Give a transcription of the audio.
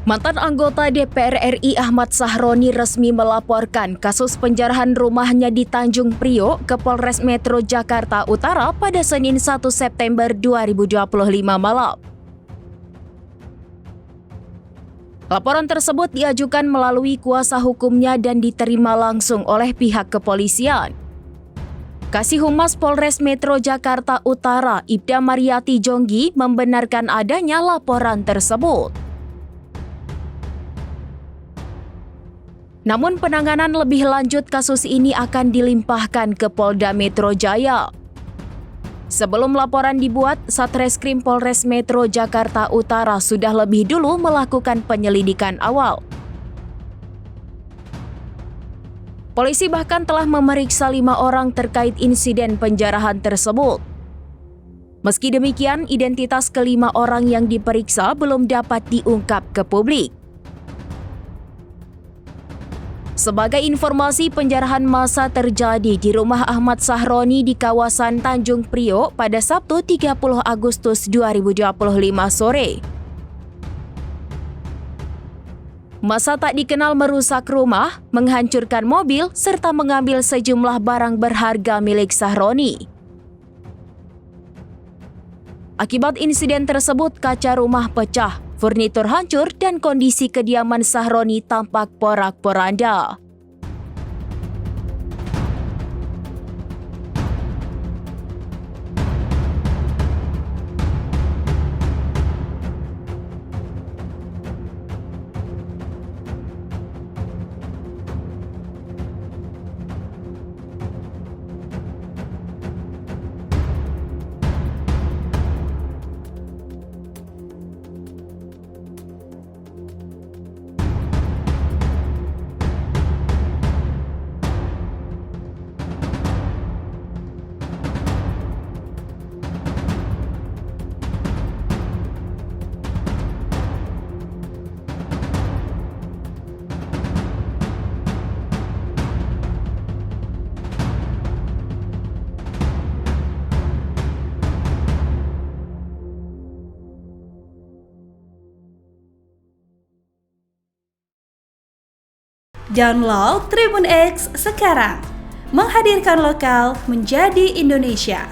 Mantan anggota DPR RI Ahmad Sahroni resmi melaporkan kasus penjarahan rumahnya di Tanjung Priok ke Polres Metro Jakarta Utara pada Senin 1 September 2025 malam. Laporan tersebut diajukan melalui kuasa hukumnya dan diterima langsung oleh pihak kepolisian. Kasih Humas Polres Metro Jakarta Utara, Ibda Mariati Jonggi, membenarkan adanya laporan tersebut. Namun penanganan lebih lanjut kasus ini akan dilimpahkan ke Polda Metro Jaya. Sebelum laporan dibuat, Satreskrim Polres Metro Jakarta Utara sudah lebih dulu melakukan penyelidikan awal. Polisi bahkan telah memeriksa 5 orang terkait insiden penjarahan tersebut. Meski demikian, identitas kelima orang yang diperiksa belum dapat diungkap ke publik. Sebagai informasi, penjarahan massa terjadi di rumah Ahmad Sahroni di kawasan Tanjung Priok pada Sabtu 30 Agustus 2025 sore. Massa tak dikenal merusak rumah, menghancurkan mobil, serta mengambil sejumlah barang berharga milik Sahroni. Akibat insiden tersebut, kaca rumah pecah, furnitur hancur, dan kondisi kediaman Sahroni tampak porak-poranda. Download Tribun X sekarang, menghadirkan lokal menjadi Indonesia.